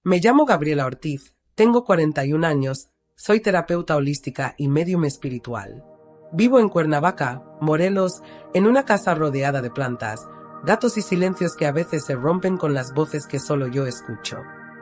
Me llamo Gabriela Ortiz, tengo 41 años, soy terapeuta holística y médium espiritual. Vivo en Cuernavaca, Morelos, en una casa rodeada de plantas, gatos y silencios que a veces se rompen con las voces que solo yo escucho.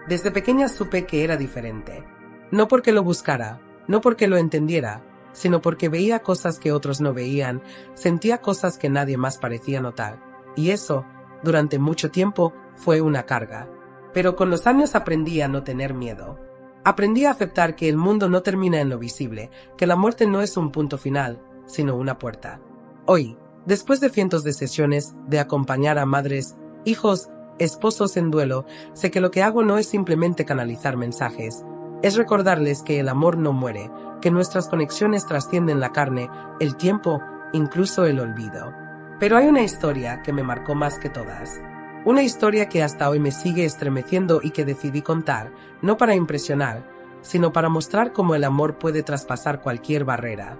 Desde pequeña supe que era diferente. No porque lo buscara, no porque lo entendiera, sino porque veía cosas que otros no veían, sentía cosas que nadie más parecía notar. Y eso, durante mucho tiempo, fue una carga. Pero con los años aprendí a no tener miedo. Aprendí a aceptar que el mundo no termina en lo visible, que la muerte no es un punto final, sino una puerta. Hoy, después de cientos de sesiones, de acompañar a madres, hijos, esposos en duelo, sé que lo que hago no es simplemente canalizar mensajes, es recordarles que el amor no muere, que nuestras conexiones trascienden la carne, el tiempo, incluso el olvido. Pero hay una historia que me marcó más que todas. Una historia que hasta hoy me sigue estremeciendo y que decidí contar, no para impresionar, sino para mostrar cómo el amor puede traspasar cualquier barrera.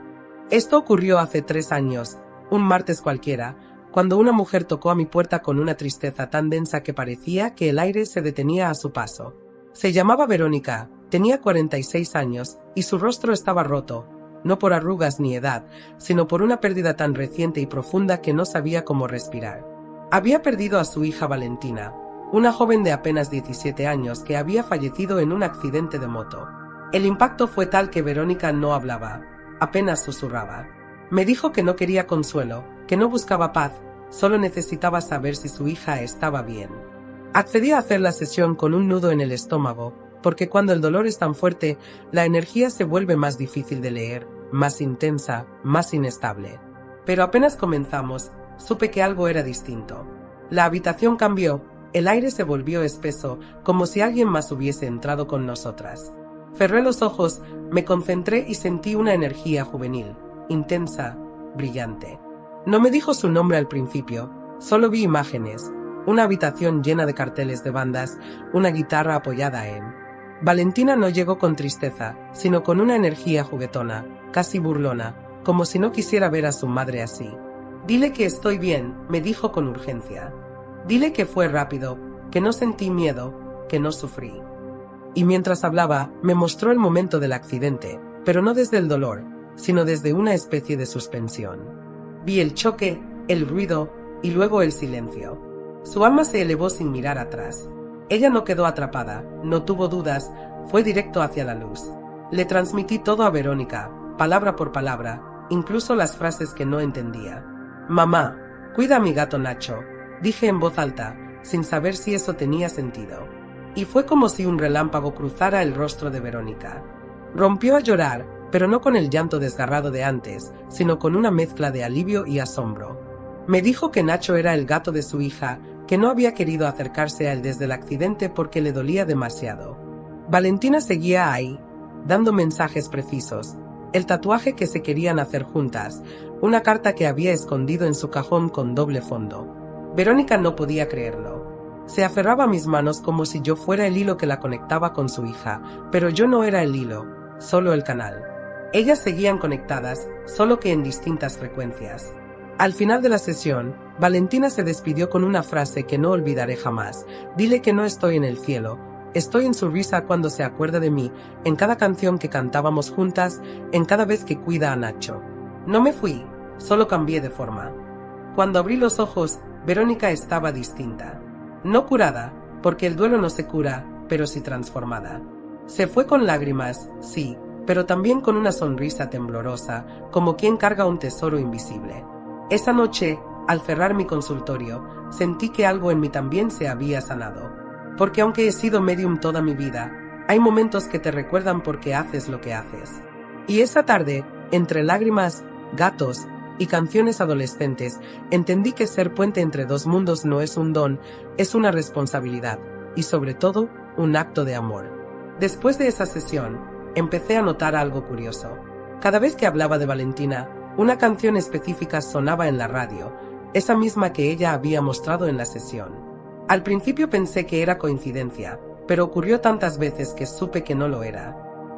Esto ocurrió hace 3 años, un martes cualquiera, cuando una mujer tocó a mi puerta con una tristeza tan densa que parecía que el aire se detenía a su paso. Se llamaba Verónica, tenía 46 años y su rostro estaba roto, no por arrugas ni edad, sino por una pérdida tan reciente y profunda que no sabía cómo respirar. Había perdido a su hija Valentina, una joven de apenas 17 años que había fallecido en un accidente de moto. El impacto fue tal que Verónica no hablaba, apenas susurraba. Me dijo que no quería consuelo, que no buscaba paz, solo necesitaba saber si su hija estaba bien. Accedí a hacer la sesión con un nudo en el estómago, porque cuando el dolor es tan fuerte, la energía se vuelve más difícil de leer, más intensa, más inestable. Pero apenas comenzamos, supe que algo era distinto. La habitación cambió, el aire se volvió espeso, como si alguien más hubiese entrado con nosotras. Cerré los ojos, me concentré y sentí una energía juvenil, intensa, brillante. No me dijo su nombre al principio, solo vi imágenes, una habitación llena de carteles de bandas, una guitarra apoyada en. Valentina no llegó con tristeza, sino con una energía juguetona, casi burlona, como si no quisiera ver a su madre así. Dile que estoy bien, me dijo con urgencia. Dile que fue rápido, que no sentí miedo, que no sufrí. Y mientras hablaba, me mostró el momento del accidente, pero no desde el dolor, sino desde una especie de suspensión. Vi el choque, el ruido y luego el silencio. Su alma se elevó sin mirar atrás. Ella no quedó atrapada, no tuvo dudas, fue directo hacia la luz. Le transmití todo a Verónica, palabra por palabra, incluso las frases que no entendía. «Mamá, cuida a mi gato Nacho», dije en voz alta, sin saber si eso tenía sentido. Y fue como si un relámpago cruzara el rostro de Verónica. Rompió a llorar, pero no con el llanto desgarrado de antes, sino con una mezcla de alivio y asombro. Me dijo que Nacho era el gato de su hija, que no había querido acercarse a él desde el accidente porque le dolía demasiado. Valentina seguía ahí, dando mensajes precisos, el tatuaje que se querían hacer juntas, una carta que había escondido en su cajón con doble fondo. Verónica no podía creerlo. Se aferraba a mis manos como si yo fuera el hilo que la conectaba con su hija, pero yo no era el hilo, solo el canal. Ellas seguían conectadas, solo que en distintas frecuencias. Al final de la sesión, Valentina se despidió con una frase que no olvidaré jamás. Dile que no estoy en el cielo. Estoy en su risa cuando se acuerda de mí, en cada canción que cantábamos juntas, en cada vez que cuida a Nacho. No me fui, solo cambié de forma. Cuando abrí los ojos, Verónica estaba distinta. No curada, porque el duelo no se cura, pero sí transformada. Se fue con lágrimas, sí, pero también con una sonrisa temblorosa, como quien carga un tesoro invisible. Esa noche, al cerrar mi consultorio, sentí que algo en mí también se había sanado. Porque aunque he sido medium toda mi vida, hay momentos que te recuerdan por qué haces lo que haces. Y esa tarde, entre lágrimas, gatos y canciones adolescentes, entendí que ser puente entre dos mundos no es un don, es una responsabilidad, y sobre todo, un acto de amor. Después de esa sesión, empecé a notar algo curioso. Cada vez que hablaba de Valentina, una canción específica sonaba en la radio, esa misma que ella había mostrado en la sesión. Al principio pensé que era coincidencia, pero ocurrió tantas veces que supe que no lo era.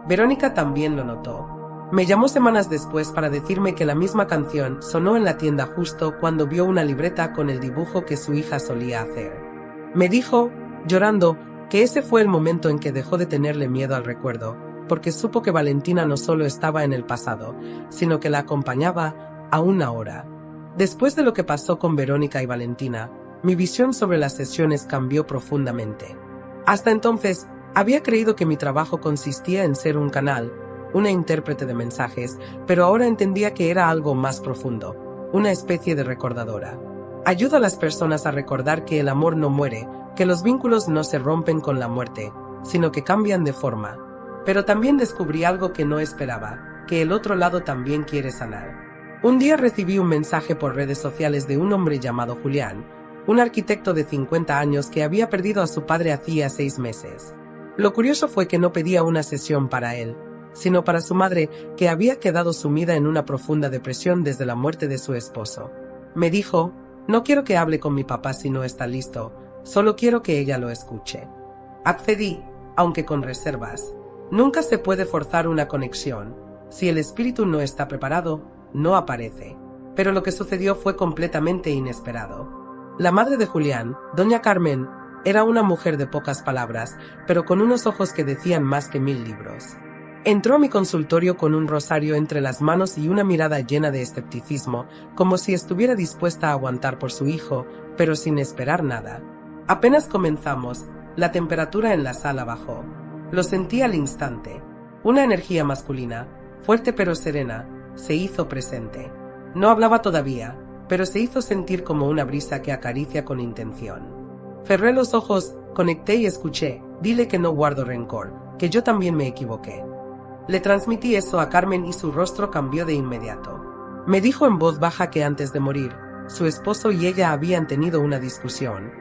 Verónica también lo notó. Me llamó semanas después para decirme que la misma canción sonó en la tienda justo cuando vio una libreta con el dibujo que su hija solía hacer. Me dijo, llorando, que ese fue el momento en que dejó de tenerle miedo al recuerdo, porque supo que Valentina no solo estaba en el pasado, sino que la acompañaba aún ahora. Después de lo que pasó con Verónica y Valentina, mi visión sobre las sesiones cambió profundamente. Hasta entonces, había creído que mi trabajo consistía en ser un canal, una intérprete de mensajes, pero ahora entendía que era algo más profundo, una especie de recordadora. Ayudo a las personas a recordar que el amor no muere, que los vínculos no se rompen con la muerte, sino que cambian de forma. Pero también descubrí algo que no esperaba, que el otro lado también quiere sanar. Un día recibí un mensaje por redes sociales de un hombre llamado Julián, un arquitecto de 50 años que había perdido a su padre hacía 6 meses. Lo curioso fue que no pedía una sesión para él, sino para su madre, que había quedado sumida en una profunda depresión desde la muerte de su esposo. Me dijo: no quiero que hable con mi papá si no está listo, solo quiero que ella lo escuche. Accedí, aunque con reservas. Nunca se puede forzar una conexión. Si el espíritu no está preparado, no aparece. Pero lo que sucedió fue completamente inesperado. La madre de Julián, doña Carmen, era una mujer de pocas palabras, pero con unos ojos que decían más que 1000 libros. Entró a mi consultorio con un rosario entre las manos y una mirada llena de escepticismo, como si estuviera dispuesta a aguantar por su hijo, pero sin esperar nada. Apenas comenzamos, la temperatura en la sala bajó. Lo sentí al instante. Una energía masculina, fuerte pero serena, se hizo presente. No hablaba todavía, pero se hizo sentir como una brisa que acaricia con intención. Cerré los ojos, conecté y escuché: dile que no guardo rencor, que yo también me equivoqué. Le transmití eso a Carmen y su rostro cambió de inmediato. Me dijo en voz baja que antes de morir, su esposo y ella habían tenido una discusión,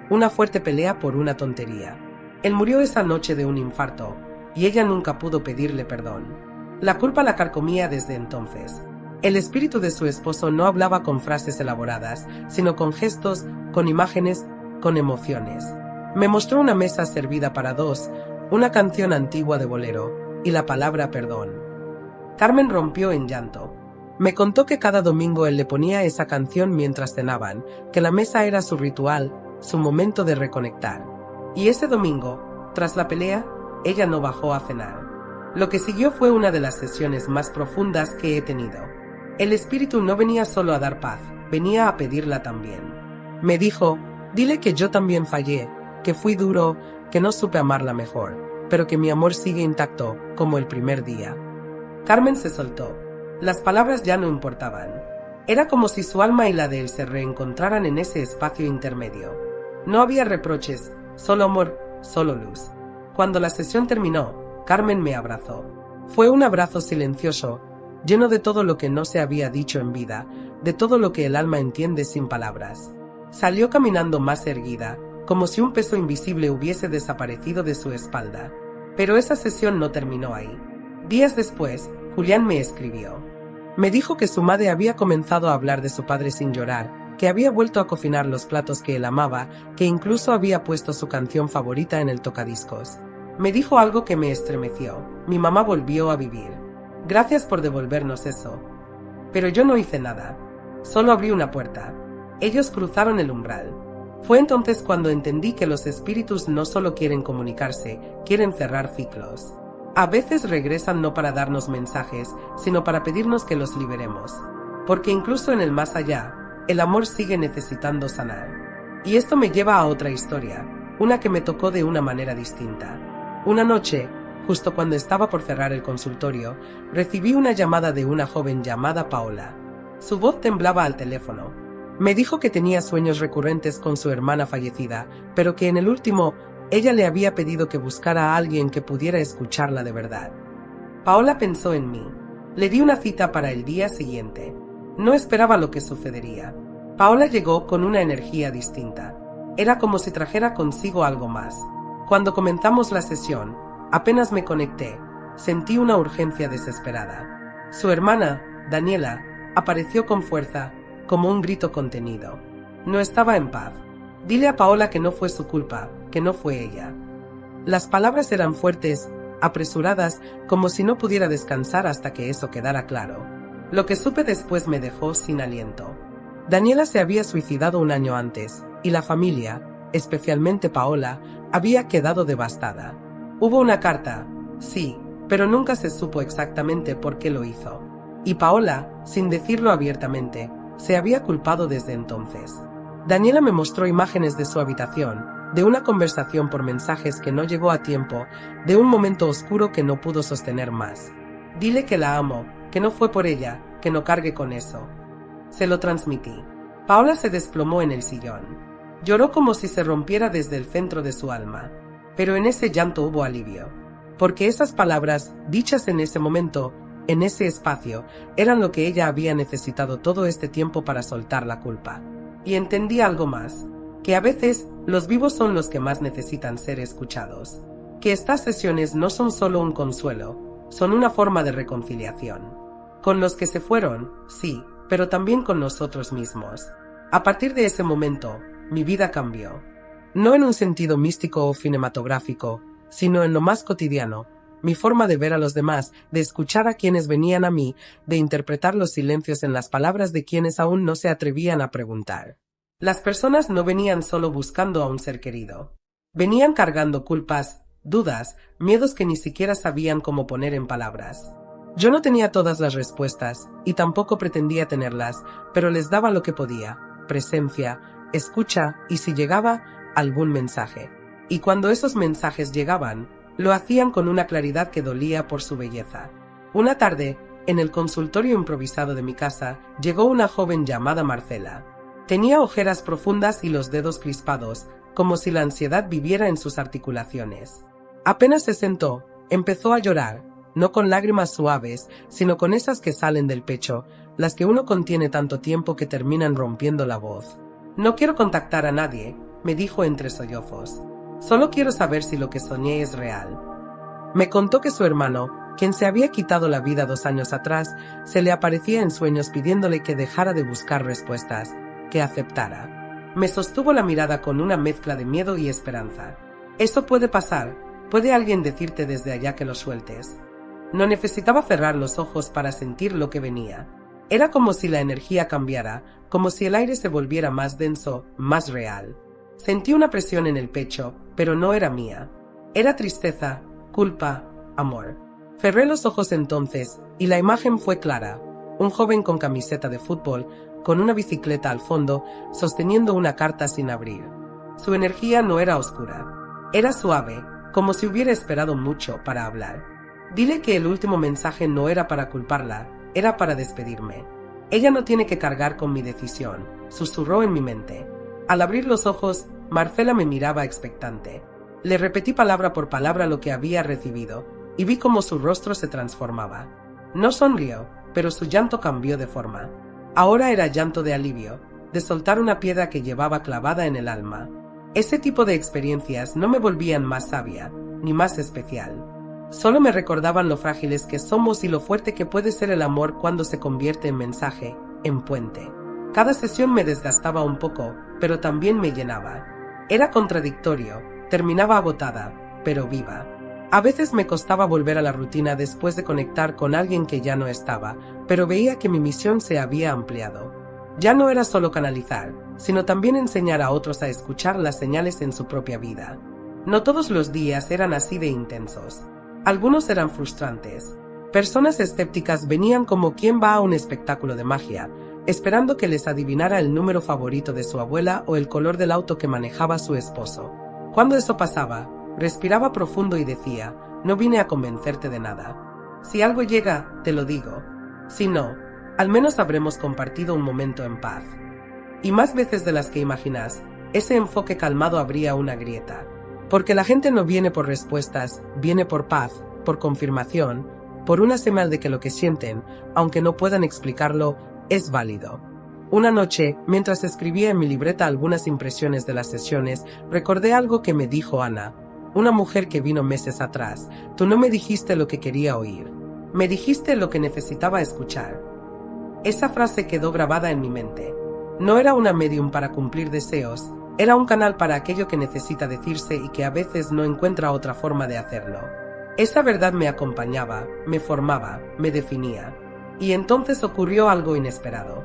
una fuerte pelea por una tontería. Él murió esa noche de un infarto, y ella nunca pudo pedirle perdón. La culpa la carcomía desde entonces. El espíritu de su esposo no hablaba con frases elaboradas, sino con gestos, con imágenes, con emociones. Me mostró una mesa servida para 2, una canción antigua de bolero, y la palabra perdón. Carmen rompió en llanto. Me contó que cada domingo él le ponía esa canción mientras cenaban, que la mesa era su ritual, su momento de reconectar. Y ese domingo, tras la pelea, ella no bajó a cenar. Lo que siguió fue una de las sesiones más profundas que he tenido. El espíritu no venía solo a dar paz, venía a pedirla también. Me dijo: dile que yo también fallé, que fui duro, que no supe amarla mejor, pero que mi amor sigue intacto, como el primer día. Carmen se soltó. Las palabras ya no importaban. Era como si su alma y la de él se reencontraran en ese espacio intermedio. No había reproches, solo amor, solo luz. Cuando la sesión terminó, Carmen me abrazó. Fue un abrazo silencioso, lleno de todo lo que no se había dicho en vida, de todo lo que el alma entiende sin palabras. Salió caminando más erguida, como si un peso invisible hubiese desaparecido de su espalda. Pero esa sesión no terminó ahí. Días después, Julián me escribió. Me dijo que su madre había comenzado a hablar de su padre sin llorar, que había vuelto a cocinar los platos que él amaba, que incluso había puesto su canción favorita en el tocadiscos. Me dijo algo que me estremeció: mi mamá volvió a vivir. Gracias por devolvernos eso. Pero yo no hice nada. Solo abrí una puerta. Ellos cruzaron el umbral. Fue entonces cuando entendí que los espíritus no solo quieren comunicarse, quieren cerrar ciclos. A veces regresan no para darnos mensajes, sino para pedirnos que los liberemos. Porque incluso en el más allá, el amor sigue necesitando sanar. Y esto me lleva a otra historia, una que me tocó de una manera distinta. Una noche, justo cuando estaba por cerrar el consultorio, recibí una llamada de una joven llamada Paola. Su voz temblaba al teléfono. Me dijo que tenía sueños recurrentes con su hermana fallecida, pero que en el último, ella le había pedido que buscara a alguien que pudiera escucharla de verdad. Paola pensó en mí. Le di una cita para el día siguiente. No esperaba lo que sucedería. Paola llegó con una energía distinta. Era como si trajera consigo algo más. Cuando comenzamos la sesión, apenas me conecté, sentí una urgencia desesperada. Su hermana, Daniela, apareció con fuerza, como un grito contenido. No estaba en paz. Dile a Paola que no fue su culpa, que no fue ella. Las palabras eran fuertes, apresuradas, como si no pudiera descansar hasta que eso quedara claro. Lo que supe después me dejó sin aliento. Daniela se había suicidado un año antes, y la familia, especialmente Paola, había quedado devastada. Hubo una carta, sí, pero nunca se supo exactamente por qué lo hizo. Y Paola, sin decirlo abiertamente, se había culpado desde entonces. Daniela me mostró imágenes de su habitación, de una conversación por mensajes que no llegó a tiempo, de un momento oscuro que no pudo sostener más. Dile que la amo, que no fue por ella, que no cargue con eso. Se lo transmití. Paola se desplomó en el sillón. Lloró como si se rompiera desde el centro de su alma. Pero en ese llanto hubo alivio. Porque esas palabras, dichas en ese momento, en ese espacio, eran lo que ella había necesitado todo este tiempo para soltar la culpa. Y entendí algo más, que a veces los vivos son los que más necesitan ser escuchados. Que estas sesiones no son solo un consuelo, son una forma de reconciliación. Con los que se fueron, sí, pero también con nosotros mismos. A partir de ese momento, mi vida cambió. No en un sentido místico o cinematográfico, sino en lo más cotidiano. Mi forma de ver a los demás, de escuchar a quienes venían a mí, de interpretar los silencios en las palabras de quienes aún no se atrevían a preguntar. Las personas no venían solo buscando a un ser querido. Venían cargando culpas, dudas, miedos que ni siquiera sabían cómo poner en palabras. Yo no tenía todas las respuestas, y tampoco pretendía tenerlas, pero les daba lo que podía, presencia, escucha y si llegaba, algún mensaje. Y cuando esos mensajes llegaban, lo hacían con una claridad que dolía por su belleza. Una tarde, en el consultorio improvisado de mi casa, llegó una joven llamada Marcela. Tenía ojeras profundas y los dedos crispados, como si la ansiedad viviera en sus articulaciones. Apenas se sentó, empezó a llorar, no con lágrimas suaves, sino con esas que salen del pecho, las que uno contiene tanto tiempo que terminan rompiendo la voz. No quiero contactar a nadie, me dijo entre sollozos. Solo quiero saber si lo que soñé es real. Me contó que su hermano, quien se había quitado la vida 2 años atrás, se le aparecía en sueños pidiéndole que dejara de buscar respuestas, que aceptara. Me sostuvo la mirada con una mezcla de miedo y esperanza. Eso puede pasar, puede alguien decirte desde allá que lo sueltes. No necesitaba cerrar los ojos para sentir lo que venía. Era como si la energía cambiara, como si el aire se volviera más denso, más real. Sentí una presión en el pecho, pero no era mía. Era tristeza, culpa, amor. Cerré los ojos entonces, y la imagen fue clara. Un joven con camiseta de fútbol, con una bicicleta al fondo, sosteniendo una carta sin abrir. Su energía no era oscura. Era suave, como si hubiera esperado mucho para hablar. Dile que el último mensaje no era para culparla, era para despedirme. Ella no tiene que cargar con mi decisión, susurró en mi mente. Al abrir los ojos, Marcela me miraba expectante. Le repetí palabra por palabra lo que había recibido, y vi cómo su rostro se transformaba. No sonrió, pero su llanto cambió de forma. Ahora era llanto de alivio, de soltar una piedra que llevaba clavada en el alma. Ese tipo de experiencias no me volvían más sabia, ni más especial. Solo me recordaban lo frágiles que somos y lo fuerte que puede ser el amor cuando se convierte en mensaje, en puente. Cada sesión me desgastaba un poco, pero también me llenaba. Era contradictorio, terminaba agotada, pero viva. A veces me costaba volver a la rutina después de conectar con alguien que ya no estaba, pero veía que mi misión se había ampliado. Ya no era solo canalizar, sino también enseñar a otros a escuchar las señales en su propia vida. No todos los días eran así de intensos. Algunos eran frustrantes. Personas escépticas venían como quien va a un espectáculo de magia, esperando que les adivinara el número favorito de su abuela o el color del auto que manejaba su esposo. Cuando eso pasaba, respiraba profundo y decía, no vine a convencerte de nada. Si algo llega, te lo digo. Si no, al menos habremos compartido un momento en paz. Y más veces de las que imaginas, ese enfoque calmado abría una grieta. Porque la gente no viene por respuestas, viene por paz, por confirmación, por una señal de que lo que sienten, aunque no puedan explicarlo, es válido. Una noche, mientras escribía en mi libreta algunas impresiones de las sesiones, recordé algo que me dijo Ana, una mujer que vino meses atrás. Tú no me dijiste lo que quería oír. Me dijiste lo que necesitaba escuchar. Esa frase quedó grabada en mi mente. No era una medium para cumplir deseos, era un canal para aquello que necesita decirse y que a veces no encuentra otra forma de hacerlo. Esa verdad me acompañaba, me formaba, me definía. Y entonces ocurrió algo inesperado.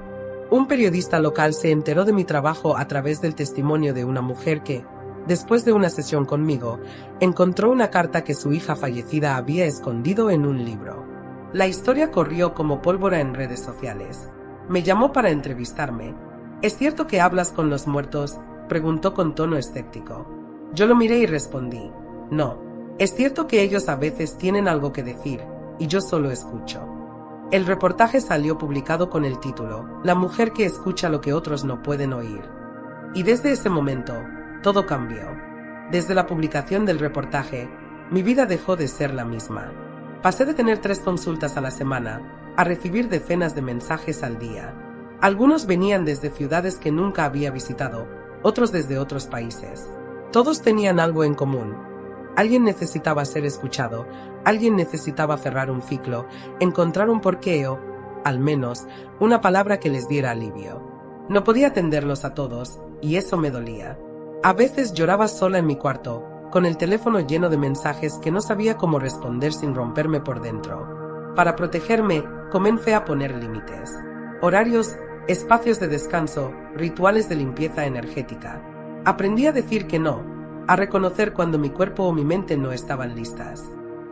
Un periodista local se enteró de mi trabajo a través del testimonio de una mujer que, después de una sesión conmigo, encontró una carta que su hija fallecida había escondido en un libro. La historia corrió como pólvora en redes sociales. Me llamó para entrevistarme. ¿Es cierto que hablas con los muertos?, preguntó con tono escéptico. Yo lo miré y respondí, no. Es cierto que ellos a veces tienen algo que decir, y yo solo escucho. El reportaje salió publicado con el título, La mujer que escucha lo que otros no pueden oír. Y desde ese momento, todo cambió. Desde la publicación del reportaje, mi vida dejó de ser la misma. Pasé de tener 3 consultas a la semana a recibir decenas de mensajes al día. Algunos venían desde ciudades que nunca había visitado, otros desde otros países. Todos tenían algo en común. Alguien necesitaba ser escuchado, alguien necesitaba cerrar un ciclo, encontrar un porqué o, al menos, una palabra que les diera alivio. No podía atenderlos a todos, y eso me dolía. A veces lloraba sola en mi cuarto, con el teléfono lleno de mensajes que no sabía cómo responder sin romperme por dentro. Para protegerme, comencé a poner límites. Horarios, espacios de descanso, rituales de limpieza energética. Aprendí a decir que no, a reconocer cuando mi cuerpo o mi mente no estaban listas.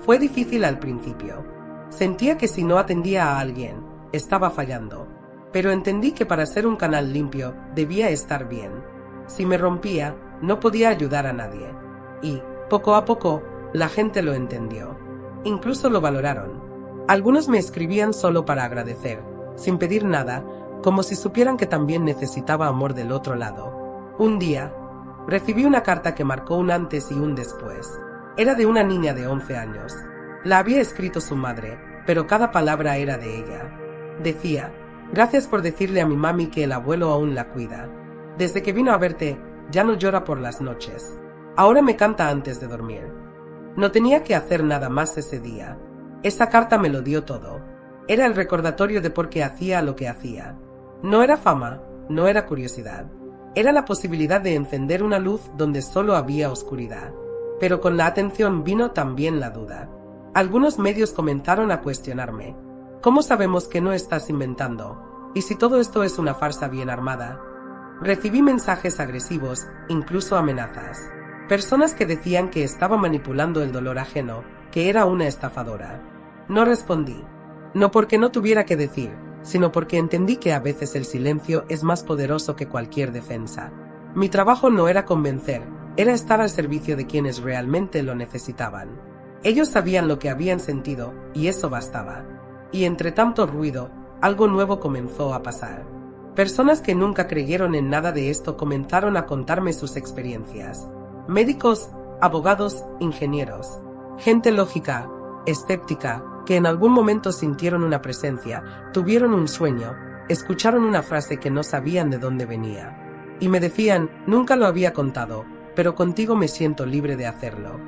Fue difícil al principio. Sentía que si no atendía a alguien, estaba fallando. Pero entendí que para ser un canal limpio, debía estar bien. Si me rompía, no podía ayudar a nadie. Y, poco a poco, la gente lo entendió. Incluso lo valoraron. Algunos me escribían solo para agradecer, sin pedir nada, como si supieran que también necesitaba amor del otro lado. Un día, recibí una carta que marcó un antes y un después. Era de una niña de 11 años. La había escrito su madre, pero cada palabra era de ella. Decía, gracias por decirle a mi mami que el abuelo aún la cuida. Desde que vino a verte, ya no llora por las noches. Ahora me canta antes de dormir. No tenía que hacer nada más ese día. Esa carta me lo dio todo. Era el recordatorio de por qué hacía lo que hacía. No era fama, no era curiosidad. Era la posibilidad de encender una luz donde solo había oscuridad. Pero con la atención vino también la duda. Algunos medios comenzaron a cuestionarme. ¿Cómo sabemos que no estás inventando? ¿Y si todo esto es una farsa bien armada? Recibí mensajes agresivos, incluso amenazas. Personas que decían que estaba manipulando el dolor ajeno, que era una estafadora. No respondí. No porque no tuviera que decir, sino porque entendí que a veces el silencio es más poderoso que cualquier defensa. Mi trabajo no era convencer, era estar al servicio de quienes realmente lo necesitaban. Ellos sabían lo que habían sentido, y eso bastaba. Y entre tanto ruido, algo nuevo comenzó a pasar. Personas que nunca creyeron en nada de esto comenzaron a contarme sus experiencias. Médicos, abogados, ingenieros. Gente lógica, escéptica, que en algún momento sintieron una presencia, tuvieron un sueño, escucharon una frase que no sabían de dónde venía. Y me decían, nunca lo había contado, pero contigo me siento libre de hacerlo.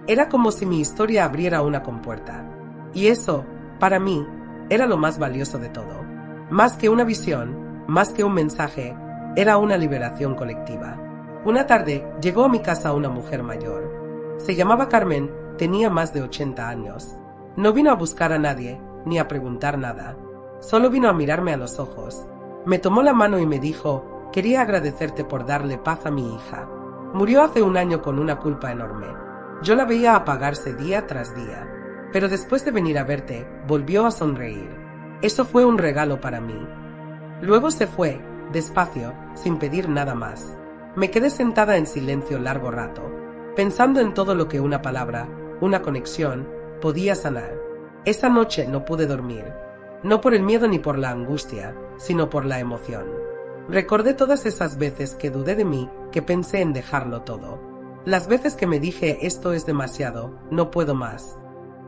Era como si mi historia abriera una compuerta. Y eso, para mí, era lo más valioso de todo. Más que una visión, más que un mensaje, era una liberación colectiva. Una tarde llegó a mi casa una mujer mayor. Se llamaba Carmen, tenía más de 80 años. No vino a buscar a nadie, ni a preguntar nada. Solo vino a mirarme a los ojos. Me tomó la mano y me dijo, quería agradecerte por darle paz a mi hija. Murió hace un año con una culpa enorme. Yo la veía apagarse día tras día. Pero después de venir a verte, volvió a sonreír. Eso fue un regalo para mí. Luego se fue, despacio, sin pedir nada más. Me quedé sentada en silencio largo rato, pensando en todo lo que una palabra, una conexión, podía sanar. Esa noche no pude dormir, no por el miedo ni por la angustia, sino por la emoción. Recordé todas esas veces que dudé de mí, que pensé en dejarlo todo. Las veces que me dije esto es demasiado, no puedo más.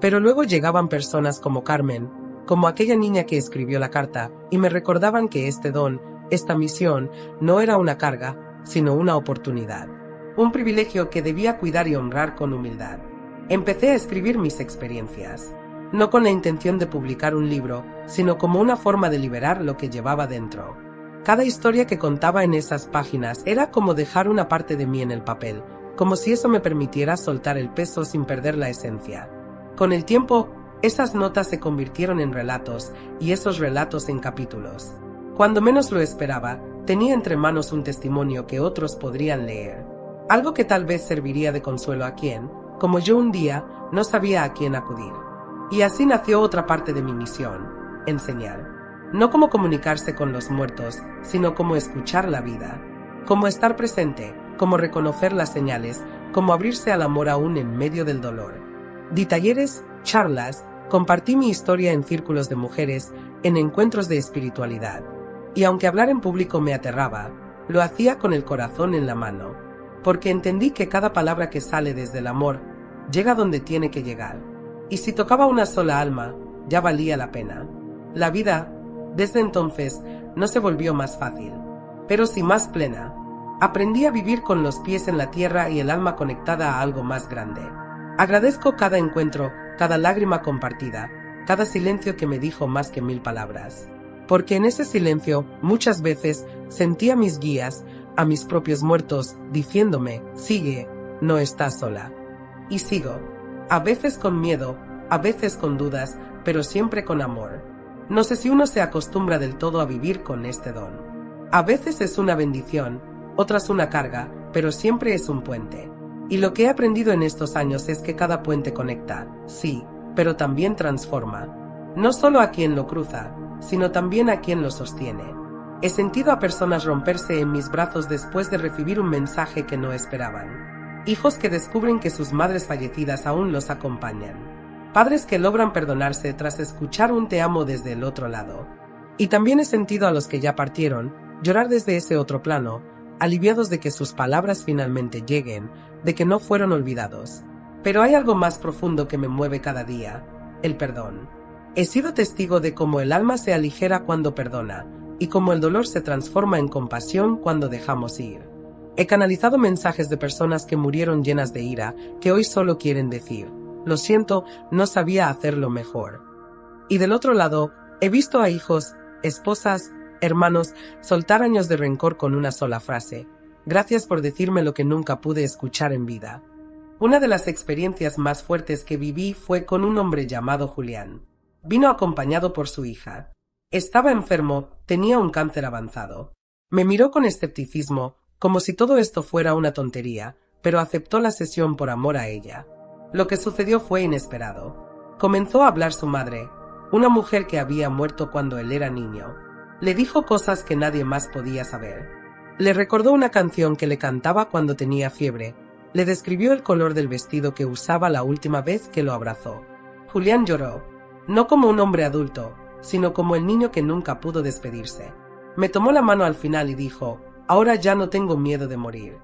Pero luego llegaban personas como Carmen, como aquella niña que escribió la carta, y me recordaban que este don, esta misión, no era una carga, sino una oportunidad. Un privilegio que debía cuidar y honrar con humildad. Empecé a escribir mis experiencias, no con la intención de publicar un libro, sino como una forma de liberar lo que llevaba dentro. Cada historia que contaba en esas páginas era como dejar una parte de mí en el papel, como si eso me permitiera soltar el peso sin perder la esencia. Con el tiempo, esas notas se convirtieron en relatos, y esos relatos en capítulos. Cuando menos lo esperaba, tenía entre manos un testimonio que otros podrían leer. Algo que tal vez serviría de consuelo a quien, como yo un día, no sabía a quién acudir. Y así nació otra parte de mi misión: enseñar. No cómo comunicarse con los muertos, sino cómo escuchar la vida. Cómo estar presente, cómo reconocer las señales, cómo abrirse al amor aún en medio del dolor. Di talleres, charlas, compartí mi historia en círculos de mujeres, en encuentros de espiritualidad. Y aunque hablar en público me aterraba, lo hacía con el corazón en la mano, porque entendí que cada palabra que sale desde el amor llega donde tiene que llegar. Y si tocaba una sola alma, ya valía la pena. La vida, desde entonces, no se volvió más fácil, pero sí más plena. Aprendí a vivir con los pies en la tierra y el alma conectada a algo más grande. Agradezco cada encuentro, cada lágrima compartida, cada silencio que me dijo más que 1000 palabras. Porque en ese silencio, muchas veces, sentí a mis guías, a mis propios muertos, diciéndome: sigue, no estás sola. Y sigo. A veces con miedo, a veces con dudas, pero siempre con amor. No sé si uno se acostumbra del todo a vivir con este don. A veces es una bendición, otras una carga, pero siempre es un puente. Y lo que he aprendido en estos años es que cada puente conecta, sí, pero también transforma. No solo a quien lo cruza, sino también a quien lo sostiene. He sentido a personas romperse en mis brazos después de recibir un mensaje que no esperaban. Hijos que descubren que sus madres fallecidas aún los acompañan. Padres que logran perdonarse tras escuchar un te amo desde el otro lado. Y también he sentido a los que ya partieron llorar desde ese otro plano, aliviados de que sus palabras finalmente lleguen, de que no fueron olvidados. Pero hay algo más profundo que me mueve cada día: el perdón. He sido testigo de cómo el alma se aligera cuando perdona, y cómo el dolor se transforma en compasión cuando dejamos ir. He canalizado mensajes de personas que murieron llenas de ira, que hoy solo quieren decir: lo siento, no sabía hacerlo mejor. Y del otro lado, he visto a hijos, esposas, hermanos, soltar años de rencor con una sola frase: gracias por decirme lo que nunca pude escuchar en vida. Una de las experiencias más fuertes que viví fue con un hombre llamado Julián. Vino acompañado por su hija. Estaba enfermo, tenía un cáncer avanzado. Me miró con escepticismo, como si todo esto fuera una tontería, pero aceptó la sesión por amor a ella. Lo que sucedió fue inesperado. Comenzó a hablar su madre, una mujer que había muerto cuando él era niño. Le dijo cosas que nadie más podía saber. Le recordó una canción que le cantaba cuando tenía fiebre. Le describió el color del vestido que usaba la última vez que lo abrazó. Julián lloró, no como un hombre adulto, sino como el niño que nunca pudo despedirse. Me tomó la mano al final y dijo: ahora ya no tengo miedo de morir.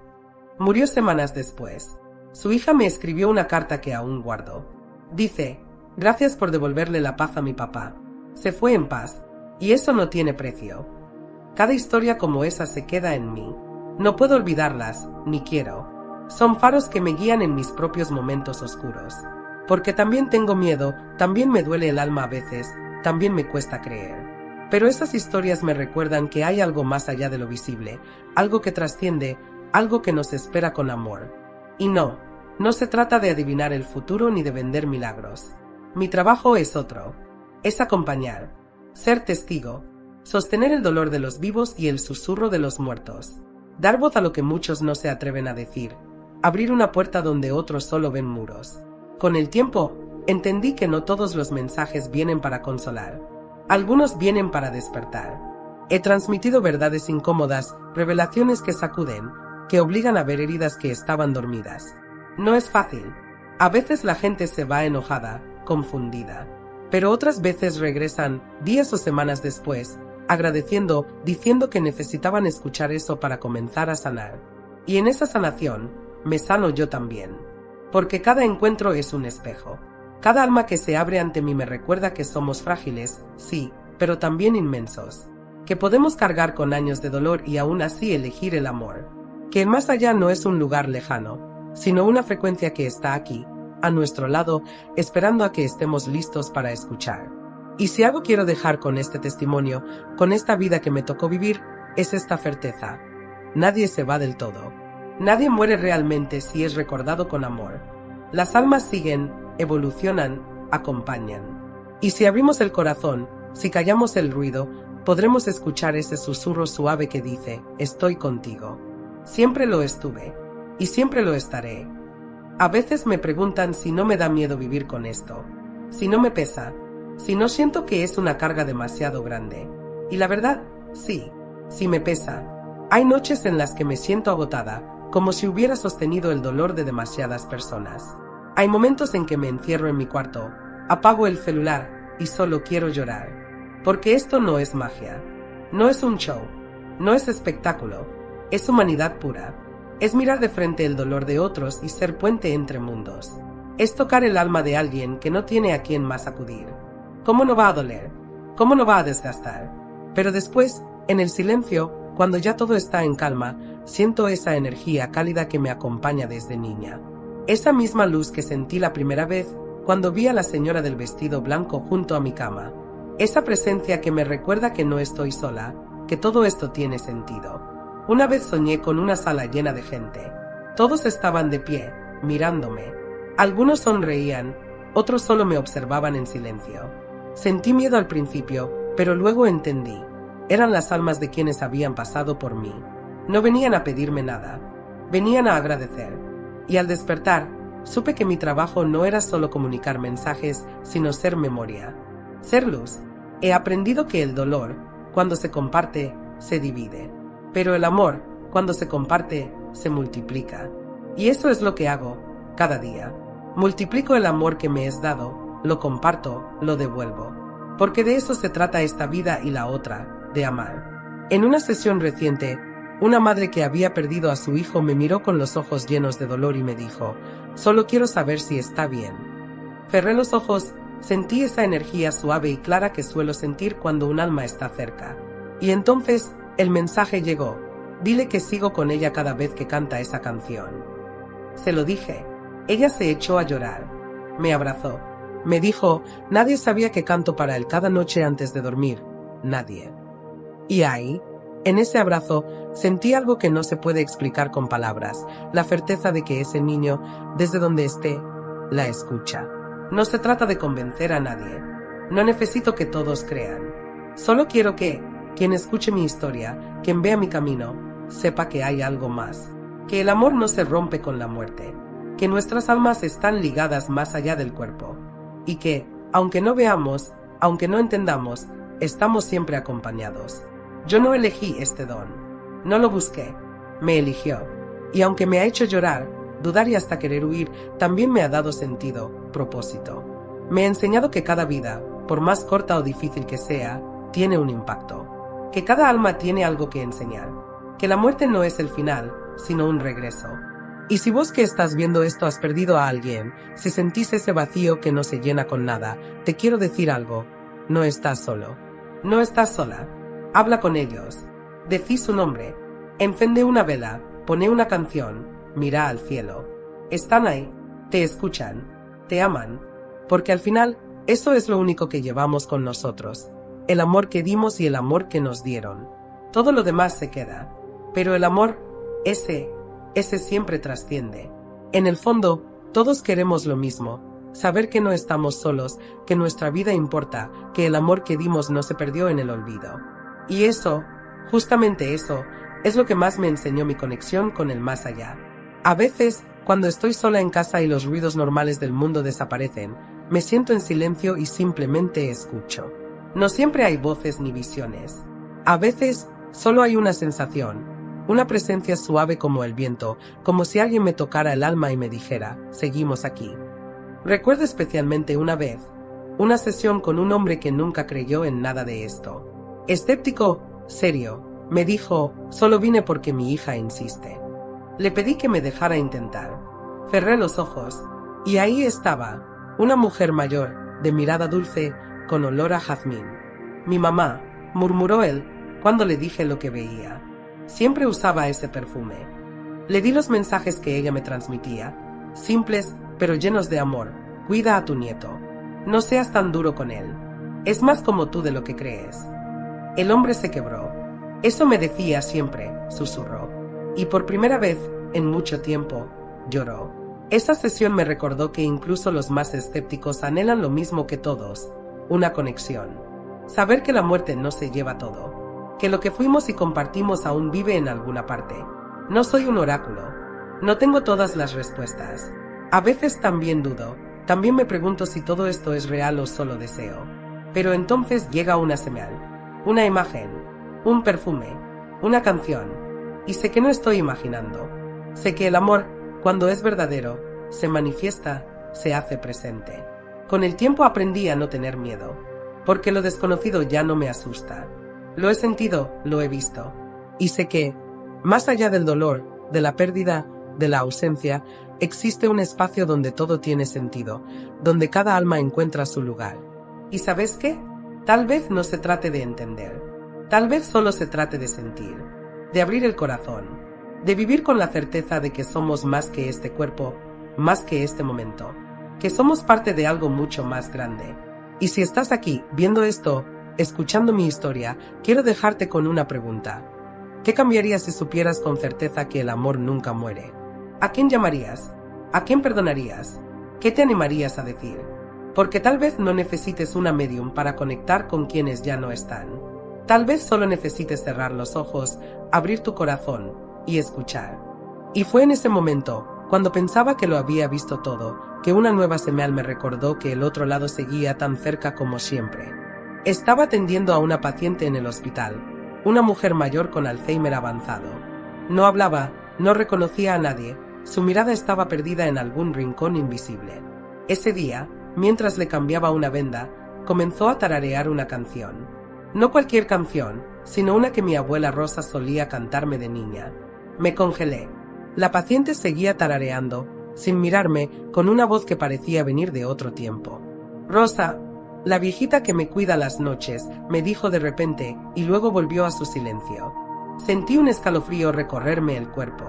Murió semanas después. Su hija me escribió una carta que aún guardo. Dice: gracias por devolverle la paz a mi papá. Se fue en paz, y eso no tiene precio. Cada historia como esa se queda en mí. No puedo olvidarlas, ni quiero. Son faros que me guían en mis propios momentos oscuros. Porque también tengo miedo, también me duele el alma a veces, también me cuesta creer. Pero esas historias me recuerdan que hay algo más allá de lo visible, algo que trasciende, algo que nos espera con amor. Y no se trata de adivinar el futuro ni de vender milagros. Mi trabajo es otro. Es acompañar, ser testigo, sostener el dolor de los vivos y el susurro de los muertos. Dar voz a lo que muchos no se atreven a decir. Abrir una puerta donde otros solo ven muros. Con el tiempo, entendí que no todos los mensajes vienen para consolar. Algunos vienen para despertar. He transmitido verdades incómodas, revelaciones que sacuden, que obligan a ver heridas que estaban dormidas. No es fácil. A veces la gente se va enojada, confundida. Pero otras veces regresan, días o semanas después, agradeciendo, diciendo que necesitaban escuchar eso para comenzar a sanar. Y en esa sanación, me sano yo también. Porque cada encuentro es un espejo. Cada alma que se abre ante mí me recuerda que somos frágiles, sí, pero también inmensos. Que podemos cargar con años de dolor y aún así elegir el amor. Que el más allá no es un lugar lejano, sino una frecuencia que está aquí, a nuestro lado, esperando a que estemos listos para escuchar. Y si algo quiero dejar con este testimonio, con esta vida que me tocó vivir, es esta certeza: nadie se va del todo. Nadie muere realmente si es recordado con amor. Las almas siguen, evolucionan, acompañan. Y si abrimos el corazón, si callamos el ruido, podremos escuchar ese susurro suave que dice: estoy contigo. Siempre lo estuve. y siempre lo estaré. A veces me preguntan si no me da miedo vivir con esto, si no me pesa, si no siento que es una carga demasiado grande. Y la verdad, sí me pesa. Hay noches en las que me siento agotada, como si hubiera sostenido el dolor de demasiadas personas. Hay momentos en que me encierro en mi cuarto, apago el celular y solo quiero llorar. Porque esto no es magia, no es un show, no es espectáculo, es humanidad pura. Es mirar de frente el dolor de otros y ser puente entre mundos. Es tocar el alma de alguien que no tiene a quién más acudir. ¿Cómo no va a doler? ¿Cómo no va a desgastar? Pero después, en el silencio, cuando ya todo está en calma, siento esa energía cálida que me acompaña desde niña. Esa misma luz que sentí la primera vez cuando vi a la señora del vestido blanco junto a mi cama. Esa presencia que me recuerda que no estoy sola, que todo esto tiene sentido. Una vez soñé con una sala llena de gente. Todos estaban de pie, mirándome. Algunos sonreían, otros solo me observaban en silencio. Sentí miedo al principio, pero luego entendí. Eran las almas de quienes habían pasado por mí. No venían a pedirme nada, venían a agradecer. Y al despertar, supe que mi trabajo no era solo comunicar mensajes, sino ser memoria. Ser luz. He aprendido que el dolor, cuando se comparte, se divide. Pero el amor, cuando se comparte, se multiplica. Y eso es lo que hago, cada día. Multiplico el amor que me es dado, lo comparto, lo devuelvo. Porque de eso se trata esta vida y la otra, de amar. En una sesión reciente, una madre que había perdido a su hijo me miró con los ojos llenos de dolor y me dijo, «Solo quiero saber si está bien». Cerré los ojos, sentí esa energía suave y clara que suelo sentir cuando un alma está cerca. Y entonces, el mensaje llegó. Dile que sigo con ella cada vez que canta esa canción. Se lo dije. Ella se echó a llorar. Me abrazó. Me dijo, nadie sabía que canto para él cada noche antes de dormir. Nadie. Y ahí, en ese abrazo, sentí algo que no se puede explicar con palabras. La certeza de que ese niño, desde donde esté, la escucha. No se trata de convencer a nadie. No necesito que todos crean. Solo quiero que quien escuche mi historia, quien vea mi camino, sepa que hay algo más, que el amor no se rompe con la muerte, que nuestras almas están ligadas más allá del cuerpo, y que, aunque no veamos, aunque no entendamos, estamos siempre acompañados. Yo no elegí este don, no lo busqué, me eligió, y aunque me ha hecho llorar, dudar y hasta querer huir, también me ha dado sentido, propósito. Me ha enseñado que cada vida, por más corta o difícil que sea, tiene un impacto. Que cada alma tiene algo que enseñar, que la muerte no es el final, sino un regreso. Y si vos que estás viendo esto has perdido a alguien, si sentís ese vacío que no se llena con nada, te quiero decir algo, no estás solo, no estás sola. Habla con ellos, decí su nombre, encende una vela, pone una canción, mira al cielo. Están ahí, te escuchan, te aman, porque al final, eso es lo único que llevamos con nosotros. El amor que dimos y el amor que nos dieron. Todo lo demás se queda. Pero el amor, ese siempre trasciende. En el fondo, todos queremos lo mismo. Saber que no estamos solos, que nuestra vida importa, que el amor que dimos no se perdió en el olvido. Y eso, justamente eso, es lo que más me enseñó mi conexión con el más allá. A veces, cuando estoy sola en casa y los ruidos normales del mundo desaparecen, me siento en silencio y simplemente escucho. No siempre hay voces ni visiones. A veces, solo hay una sensación, una presencia suave como el viento, como si alguien me tocara el alma y me dijera, seguimos aquí. Recuerdo especialmente una vez, una sesión con un hombre que nunca creyó en nada de esto. Escéptico, serio, me dijo, solo vine porque mi hija insiste. Le pedí que me dejara intentar. Cerré los ojos, y ahí estaba, una mujer mayor, de mirada dulce, con olor a jazmín. Mi mamá, murmuró él, cuando le dije lo que veía. Siempre usaba ese perfume. Le di los mensajes que ella me transmitía, simples pero llenos de amor. Cuida a tu nieto. No seas tan duro con él. Es más como tú de lo que crees. El hombre se quebró. Eso me decía siempre, susurró. Y por primera vez, en mucho tiempo, lloró. Esa sesión me recordó que incluso los más escépticos anhelan lo mismo que todos, una conexión. Saber que la muerte no se lleva todo, que lo que fuimos y compartimos aún vive en alguna parte. No soy un oráculo, No tengo todas las respuestas. A veces también dudo, también me pregunto si todo esto es real o solo deseo. Pero entonces llega una señal, una imagen, un perfume, una canción, y sé que no estoy imaginando. Sé que el amor, cuando es verdadero, se manifiesta, se hace presente. Con el tiempo aprendí a no tener miedo, porque lo desconocido ya no me asusta. Lo he sentido, lo he visto, y sé que, más allá del dolor, de la pérdida, de la ausencia, existe un espacio donde todo tiene sentido, donde cada alma encuentra su lugar. ¿Y sabes qué? Tal vez no se trate de entender, tal vez solo se trate de sentir, de abrir el corazón, de vivir con la certeza de que somos más que este cuerpo, más que este momento, que somos parte de algo mucho más grande. Y si estás aquí, viendo esto, escuchando mi historia, quiero dejarte con una pregunta. ¿Qué cambiarías si supieras con certeza que el amor nunca muere? ¿A quién llamarías? ¿A quién perdonarías? ¿Qué te animarías a decir? Porque tal vez no necesites una medium para conectar con quienes ya no están. Tal vez solo necesites cerrar los ojos, abrir tu corazón y escuchar. Y fue en ese momento, cuando pensaba que lo había visto todo, que una nueva señal me recordó que el otro lado seguía tan cerca como siempre. Estaba atendiendo a una paciente en el hospital, una mujer mayor con Alzheimer avanzado. No hablaba, no reconocía a nadie, su mirada estaba perdida en algún rincón invisible. Ese día, mientras le cambiaba una venda, comenzó a tararear una canción. No cualquier canción, sino una que mi abuela Rosa solía cantarme de niña. Me congelé. La paciente seguía tarareando, sin mirarme, con una voz que parecía venir de otro tiempo. Rosa, la viejita que me cuida las noches, me dijo de repente, y luego volvió a su silencio. Sentí un escalofrío recorrerme el cuerpo.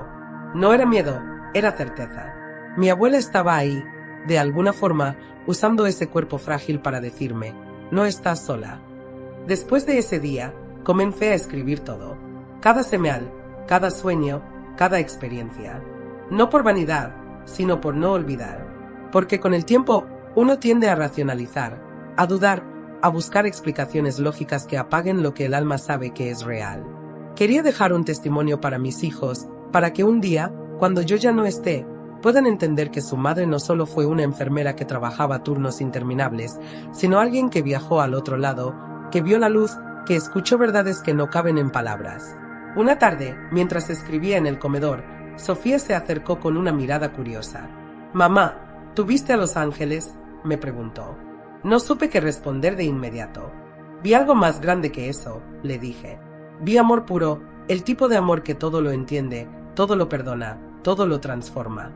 No era miedo, era certeza. Mi abuela estaba ahí, de alguna forma, usando ese cuerpo frágil para decirme, no estás sola. Después de ese día, comencé a escribir todo. Cada señal, cada sueño, cada experiencia. No por vanidad, sino por no olvidar. Porque con el tiempo, uno tiende a racionalizar, a dudar, a buscar explicaciones lógicas que apaguen lo que el alma sabe que es real. Quería dejar un testimonio para mis hijos, para que un día, cuando yo ya no esté, puedan entender que su madre no solo fue una enfermera que trabajaba turnos interminables, sino alguien que viajó al otro lado, que vio la luz, que escuchó verdades que no caben en palabras. Una tarde, mientras escribía en el comedor, Sofía se acercó con una mirada curiosa. «Mamá, ¿tú viste a los ángeles?», me preguntó. No supe qué responder de inmediato. «Vi algo más grande que eso», le dije. «Vi amor puro, el tipo de amor que todo lo entiende, todo lo perdona, todo lo transforma».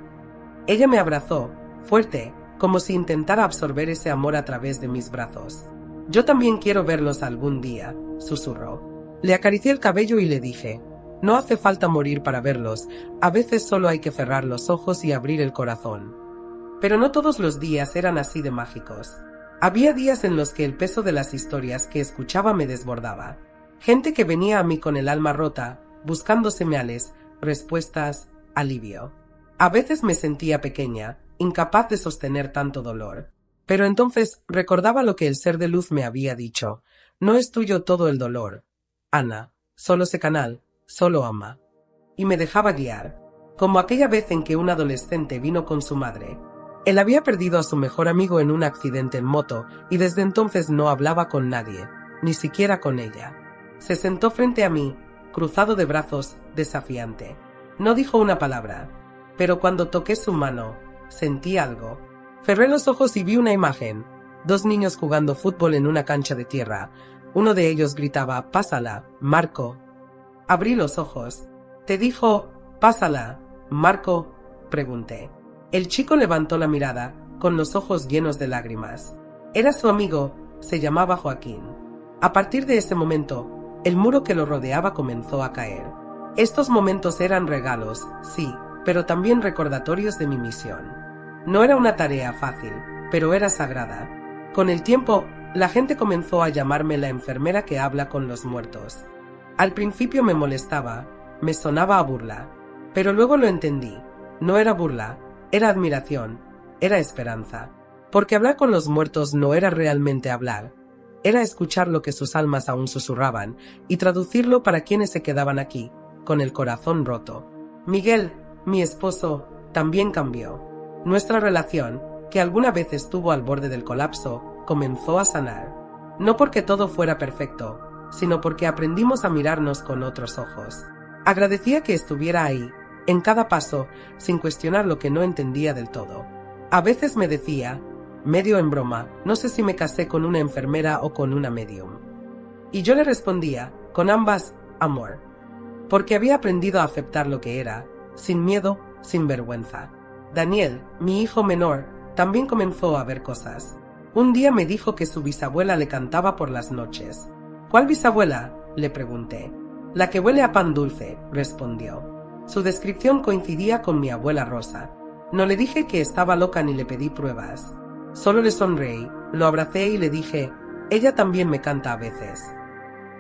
Ella me abrazó, fuerte, como si intentara absorber ese amor a través de mis brazos. «Yo también quiero verlos algún día», susurró. Le acaricié el cabello y le dije, «No hace falta morir para verlos, a veces solo hay que cerrar los ojos y abrir el corazón». Pero no todos los días eran así de mágicos. Había días en los que el peso de las historias que escuchaba me desbordaba. Gente que venía a mí con el alma rota, buscando señales, respuestas, alivio. A veces me sentía pequeña, incapaz de sostener tanto dolor. Pero entonces recordaba lo que el ser de luz me había dicho. No es tuyo todo el dolor, Ana, solo sé canal, solo ama. Y me dejaba guiar, como aquella vez en que un adolescente vino con su madre. Él había perdido a su mejor amigo en un accidente en moto y desde entonces no hablaba con nadie, ni siquiera con ella. Se sentó frente a mí, cruzado de brazos, desafiante. No dijo una palabra, pero cuando toqué su mano, sentí algo. Cerré los ojos y vi una imagen. 2 niños jugando fútbol en una cancha de tierra. Uno de ellos gritaba, «Pásala, Marco». Abrí los ojos. «¿Te dijo, pásala, Marco?», pregunté. El chico levantó la mirada, con los ojos llenos de lágrimas. Era su amigo, se llamaba Joaquín. A partir de ese momento, el muro que lo rodeaba comenzó a caer. Estos momentos eran regalos, sí, pero también recordatorios de mi misión. No era una tarea fácil, pero era sagrada. Con el tiempo, la gente comenzó a llamarme la enfermera que habla con los muertos. Al principio me molestaba, me sonaba a burla, pero luego lo entendí. No era burla, era admiración, era esperanza. Porque hablar con los muertos no era realmente hablar, era escuchar lo que sus almas aún susurraban y traducirlo para quienes se quedaban aquí, con el corazón roto. «Miguel», mi esposo, también cambió. Nuestra relación, que alguna vez estuvo al borde del colapso, comenzó a sanar. No porque todo fuera perfecto, sino porque aprendimos a mirarnos con otros ojos. Agradecía que estuviera ahí, en cada paso, sin cuestionar lo que no entendía del todo. A veces me decía, medio en broma, no sé si me casé con una enfermera o con una medium. Y yo le respondía, con ambas, amor. Porque había aprendido a aceptar lo que era, sin miedo, sin vergüenza. Daniel, mi hijo menor, también comenzó a ver cosas. Un día me dijo que su bisabuela le cantaba por las noches. ¿Cuál bisabuela?, le pregunté. La que huele a pan dulce, respondió. Su descripción coincidía con mi abuela Rosa. No le dije que estaba loca ni le pedí pruebas. Solo le sonreí, lo abracé y le dije, ella también me canta a veces.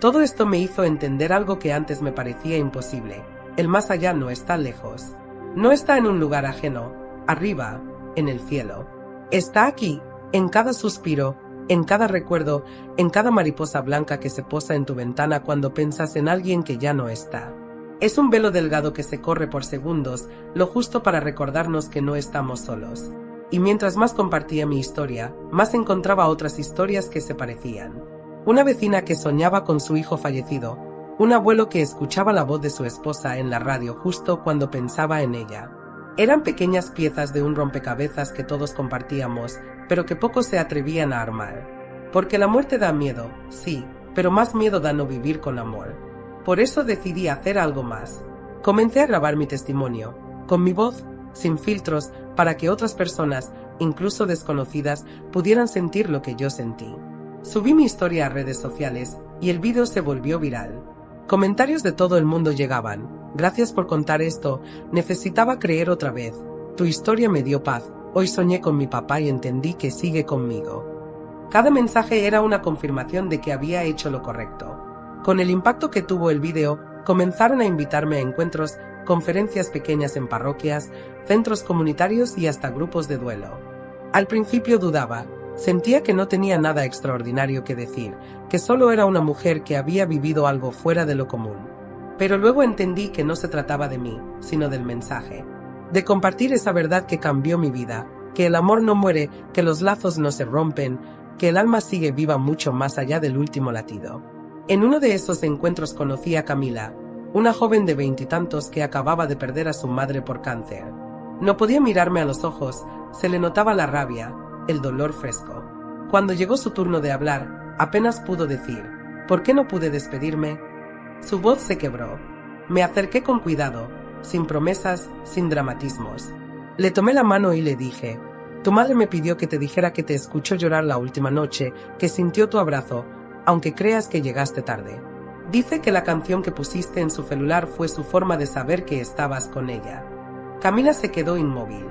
Todo esto me hizo entender algo que antes me parecía imposible. El más allá no está lejos. No está en un lugar ajeno, arriba, en el cielo. Está aquí, en cada suspiro, en cada recuerdo, en cada mariposa blanca que se posa en tu ventana cuando piensas en alguien que ya no está. Es un velo delgado que se corre por segundos, lo justo para recordarnos que no estamos solos. Y mientras más compartía mi historia, más encontraba otras historias que se parecían. Una vecina que soñaba con su hijo fallecido, un abuelo que escuchaba la voz de su esposa en la radio justo cuando pensaba en ella. Eran pequeñas piezas de un rompecabezas que todos compartíamos, pero que pocos se atrevían a armar. Porque la muerte da miedo, sí, pero más miedo da no vivir con amor. Por eso decidí hacer algo más. Comencé a grabar mi testimonio, con mi voz, sin filtros, para que otras personas, incluso desconocidas, pudieran sentir lo que yo sentí. Subí mi historia a redes sociales y el vídeo se volvió viral. Comentarios de todo el mundo llegaban. Gracias por contar esto, necesitaba creer otra vez. Tu historia me dio paz, hoy soñé con mi papá y entendí que sigue conmigo. Cada mensaje era una confirmación de que había hecho lo correcto. Con el impacto que tuvo el vídeo, comenzaron a invitarme a encuentros, conferencias pequeñas en parroquias, centros comunitarios y hasta grupos de duelo. Al principio dudaba, sentía que no tenía nada extraordinario que decir, que solo era una mujer que había vivido algo fuera de lo común. Pero luego entendí que no se trataba de mí, sino del mensaje. De compartir esa verdad que cambió mi vida, que el amor no muere, que los lazos no se rompen, que el alma sigue viva mucho más allá del último latido. En uno de esos encuentros conocí a Camila, una joven de 20 y tantos que acababa de perder a su madre por cáncer. No podía mirarme a los ojos, se le notaba la rabia, el dolor fresco. Cuando llegó su turno de hablar, apenas pudo decir, ¿por qué no pude despedirme? Su voz se quebró. Me acerqué con cuidado, sin promesas, sin dramatismos. Le tomé la mano y le dije, tu madre me pidió que te dijera que te escuchó llorar la última noche, que sintió tu abrazo, aunque creas que llegaste tarde. Dice que la canción que pusiste en su celular fue su forma de saber que estabas con ella. Camila se quedó inmóvil.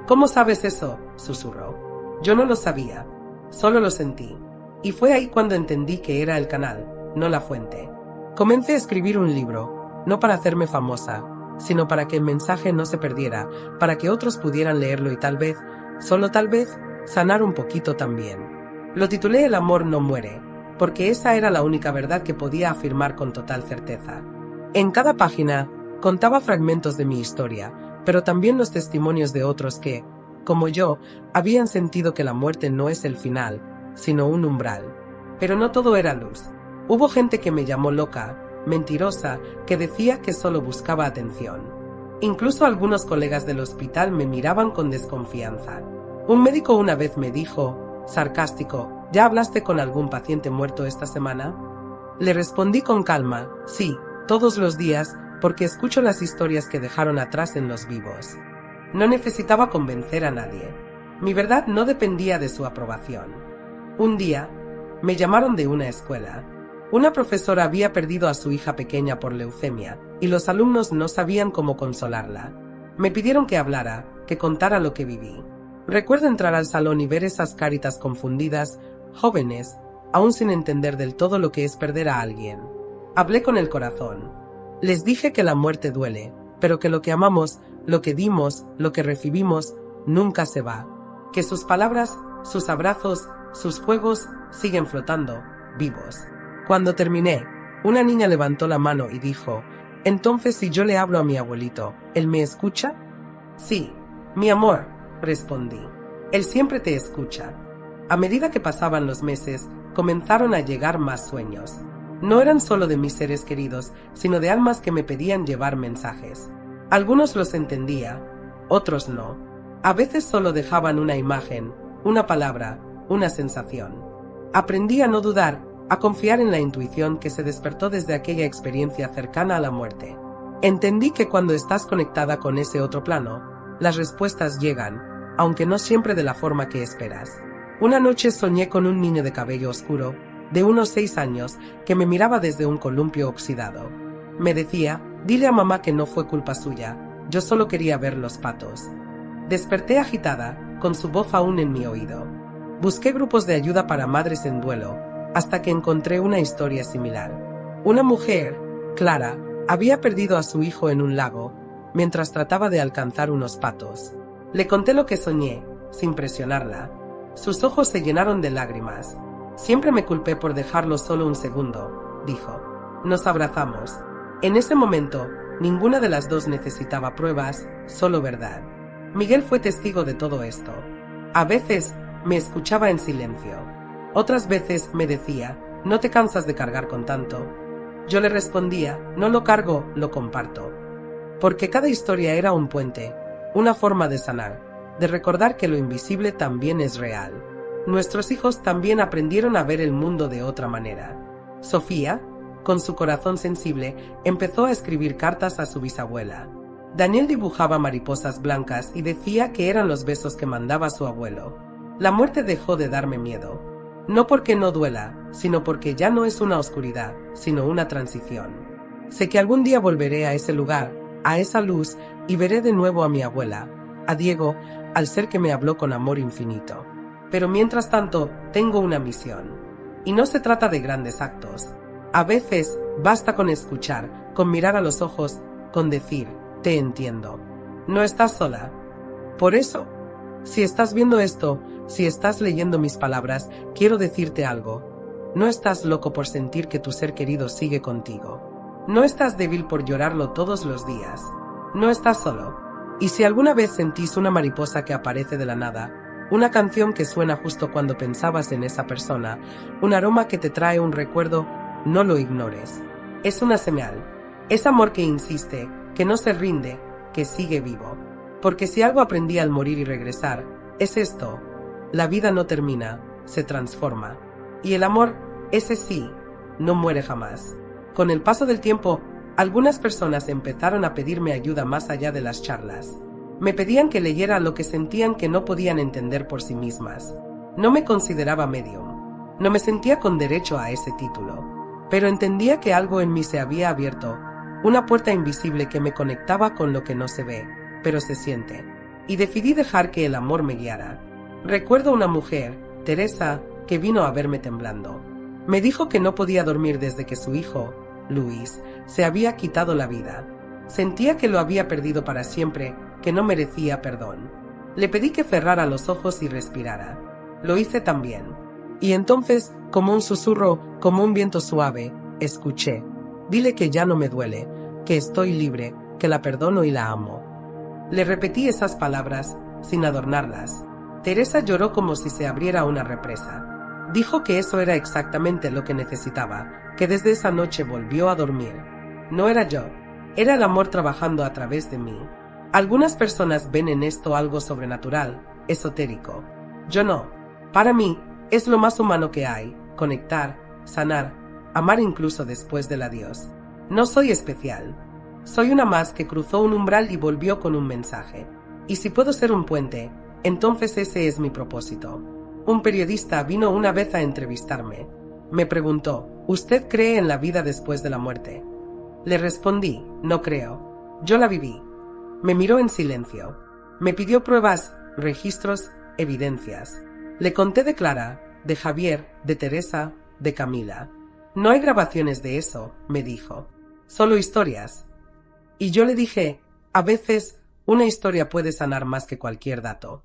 ¿Cómo sabes eso?, susurró. Yo no lo sabía, solo lo sentí. Y fue ahí cuando entendí que era el canal, no la fuente. Comencé a escribir un libro, no para hacerme famosa, sino para que el mensaje no se perdiera, para que otros pudieran leerlo y tal vez, solo tal vez, sanar un poquito también. Lo titulé El amor no muere, porque esa era la única verdad que podía afirmar con total certeza. En cada página, contaba fragmentos de mi historia, pero también los testimonios de otros que, como yo, habían sentido que la muerte no es el final, sino un umbral. Pero no todo era luz. Hubo gente que me llamó loca, mentirosa, que decía que solo buscaba atención. Incluso algunos colegas del hospital me miraban con desconfianza. Un médico una vez me dijo, sarcástico, ¿ya hablaste con algún paciente muerto esta semana? Le respondí con calma, sí, todos los días, porque escucho las historias que dejaron atrás en los vivos. No necesitaba convencer a nadie. Mi verdad no dependía de su aprobación. Un día, me llamaron de una escuela. Una profesora había perdido a su hija pequeña por leucemia, y los alumnos no sabían cómo consolarla. Me pidieron que hablara, que contara lo que viví. Recuerdo entrar al salón y ver esas caritas confundidas, jóvenes, aún sin entender del todo lo que es perder a alguien. Hablé con el corazón. Les dije que la muerte duele, pero que lo que amamos, lo que dimos, lo que recibimos, nunca se va. Que sus palabras, sus abrazos, sus juegos siguen flotando, vivos. Cuando terminé, una niña levantó la mano y dijo, Entonces, si yo le hablo a mi abuelito, ¿él me escucha? Sí, mi amor, respondí. Él siempre te escucha. A medida que pasaban los meses, comenzaron a llegar más sueños. No eran solo de mis seres queridos, sino de almas que me pedían llevar mensajes. Algunos los entendía, otros no. A veces solo dejaban una imagen, una palabra, una sensación. Aprendí a no dudar, a confiar en la intuición que se despertó desde aquella experiencia cercana a la muerte. Entendí que cuando estás conectada con ese otro plano, las respuestas llegan, aunque no siempre de la forma que esperas. Una noche soñé con un niño de cabello oscuro, de unos 6 años, que me miraba desde un columpio oxidado. Me decía, dile a mamá que no fue culpa suya, yo solo quería ver los patos. Desperté agitada, con su voz aún en mi oído. Busqué grupos de ayuda para madres en duelo, hasta que encontré una historia similar. Una mujer, Clara, había perdido a su hijo en un lago, mientras trataba de alcanzar unos patos. Le conté lo que soñé, sin presionarla. Sus ojos se llenaron de lágrimas. Siempre me culpé por dejarlo solo un segundo, dijo. Nos abrazamos. En ese momento, ninguna de las dos necesitaba pruebas, solo verdad. Miguel fue testigo de todo esto. A veces, me escuchaba en silencio. Otras veces me decía, ¿no te cansas de cargar con tanto? Yo le respondía, no lo cargo, lo comparto. Porque cada historia era un puente, una forma de sanar, de recordar que lo invisible también es real. Nuestros hijos también aprendieron a ver el mundo de otra manera. Sofía, con su corazón sensible, empezó a escribir cartas a su bisabuela. Daniel dibujaba mariposas blancas y decía que eran los besos que mandaba su abuelo. La muerte dejó de darme miedo. No porque no duela, sino porque ya no es una oscuridad, sino una transición. Sé que algún día volveré a ese lugar, a esa luz, y veré de nuevo a mi abuela, a Diego, al ser que me habló con amor infinito. Pero mientras tanto, tengo una misión. Y no se trata de grandes actos. A veces, basta con escuchar, con mirar a los ojos, con decir, te entiendo. No estás sola. Por eso, si estás viendo esto, si estás leyendo mis palabras, quiero decirte algo. No estás loco por sentir que tu ser querido sigue contigo. No estás débil por llorarlo todos los días. No estás solo. Y si alguna vez sentís una mariposa que aparece de la nada, una canción que suena justo cuando pensabas en esa persona, un aroma que te trae un recuerdo, no lo ignores. Es una señal. Es amor que insiste, que no se rinde, que sigue vivo. Porque si algo aprendí al morir y regresar, es esto. La vida no termina, se transforma. Y el amor, ese sí, no muere jamás. Con el paso del tiempo, algunas personas empezaron a pedirme ayuda más allá de las charlas. Me pedían que leyera lo que sentían que no podían entender por sí mismas. No me consideraba medium. No me sentía con derecho a ese título. Pero entendía que algo en mí se había abierto, una puerta invisible que me conectaba con lo que no se ve, pero se siente. Y decidí dejar que el amor me guiara. Recuerdo una mujer, Teresa, que vino a verme temblando. Me dijo que no podía dormir desde que su hijo, Luis, se había quitado la vida. Sentía que lo había perdido para siempre, que no merecía perdón. Le pedí que cerrara los ojos y respirara. Lo hice también. Y entonces, como un susurro, como un viento suave, escuché. Dile que ya no me duele, que estoy libre, que la perdono y la amo. Le repetí esas palabras, sin adornarlas. Teresa lloró como si se abriera una represa. Dijo que eso era exactamente lo que necesitaba, que desde esa noche volvió a dormir. No era yo, era el amor trabajando a través de mí. Algunas personas ven en esto algo sobrenatural, esotérico. Yo no. Para mí, es lo más humano que hay, conectar, sanar, amar incluso después del adiós. No soy especial. Soy una más que cruzó un umbral y volvió con un mensaje. Y si puedo ser un puente, entonces ese es mi propósito. Un periodista vino una vez a entrevistarme. Me preguntó, ¿usted cree en la vida después de la muerte? Le respondí, no creo. Yo la viví. Me miró en silencio. Me pidió pruebas, registros, evidencias. Le conté de Clara, de Javier, de Teresa, de Camila. No hay grabaciones de eso, me dijo. Solo historias. Y yo le dije, a veces, una historia puede sanar más que cualquier dato.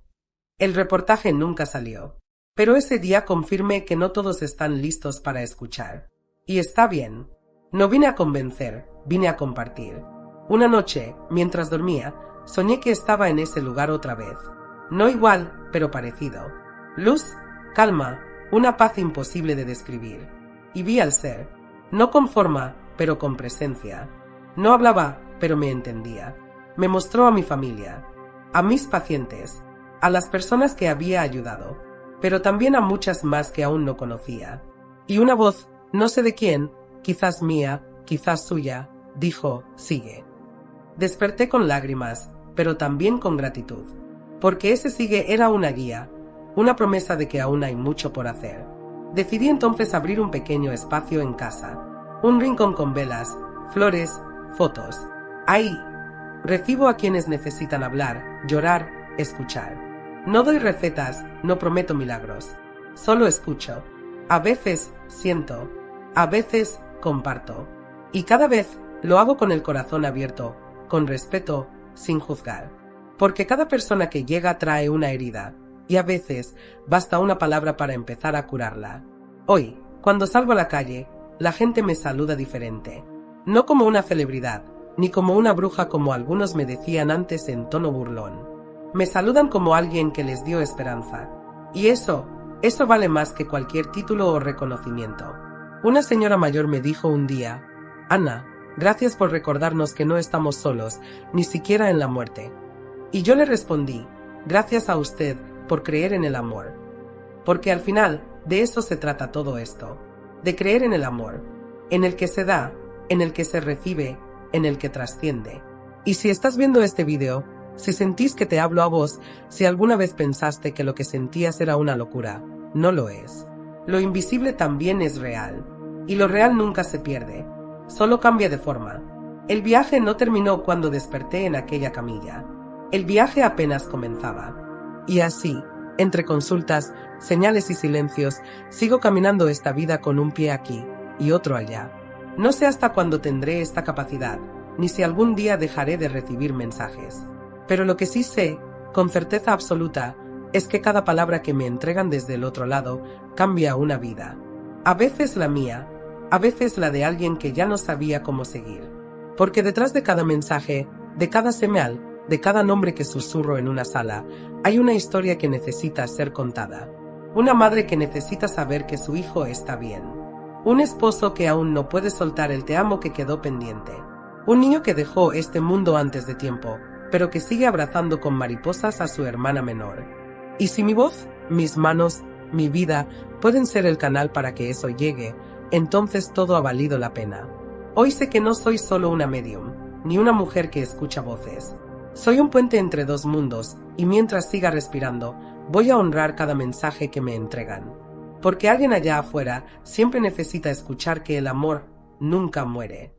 El reportaje nunca salió. Pero ese día confirmé que no todos están listos para escuchar. Y está bien. No vine a convencer, vine a compartir. Una noche, mientras dormía, soñé que estaba en ese lugar otra vez. No igual, pero parecido. Luz, calma, una paz imposible de describir. Y vi al ser, no con forma, pero con presencia. No hablaba, pero me entendía. Me mostró a mi familia, a mis pacientes, a las personas que había ayudado, pero también a muchas más que aún no conocía. Y una voz, no sé de quién, quizás mía, quizás suya, dijo, sigue. Desperté con lágrimas, pero también con gratitud, porque ese sigue era una guía, una promesa de que aún hay mucho por hacer. Decidí entonces abrir un pequeño espacio en casa, un rincón con velas, flores, fotos. Ahí, recibo a quienes necesitan hablar, llorar, escuchar. No doy recetas, no prometo milagros, solo escucho. A veces siento, a veces comparto. Y cada vez lo hago con el corazón abierto, con respeto, sin juzgar. Porque cada persona que llega trae una herida, y a veces basta una palabra para empezar a curarla. Hoy, cuando salgo a la calle, la gente me saluda diferente. No como una celebridad, ni como una bruja como algunos me decían antes en tono burlón. Me saludan como alguien que les dio esperanza. Y eso vale más que cualquier título o reconocimiento. Una señora mayor me dijo un día, Ana, gracias por recordarnos que no estamos solos, ni siquiera en la muerte. Y yo le respondí, gracias a usted por creer en el amor. Porque al final, de eso se trata todo esto. De creer en el amor, en el que se da, en el que se recibe, en el que trasciende. Y si estás viendo este vídeo, si sentís que te hablo a vos, si alguna vez pensaste que lo que sentías era una locura, no lo es. Lo invisible también es real. Y lo real nunca se pierde. Solo cambia de forma. El viaje no terminó cuando desperté en aquella camilla. El viaje apenas comenzaba. Y así, entre consultas, señales y silencios, sigo caminando esta vida con un pie aquí y otro allá. No sé hasta cuándo tendré esta capacidad, ni si algún día dejaré de recibir mensajes. Pero lo que sí sé, con certeza absoluta, es que cada palabra que me entregan desde el otro lado cambia una vida. A veces la mía, a veces la de alguien que ya no sabía cómo seguir. Porque detrás de cada mensaje, de cada señal, de cada nombre que susurro en una sala, hay una historia que necesita ser contada. Una madre que necesita saber que su hijo está bien. Un esposo que aún no puede soltar el te amo que quedó pendiente. Un niño que dejó este mundo antes de tiempo, pero que sigue abrazando con mariposas a su hermana menor. Y si mi voz, mis manos, mi vida pueden ser el canal para que eso llegue, entonces todo ha valido la pena. Hoy sé que no soy solo una medium, ni una mujer que escucha voces. Soy un puente entre dos mundos, y mientras siga respirando, voy a honrar cada mensaje que me entregan. Porque alguien allá afuera siempre necesita escuchar que el amor nunca muere.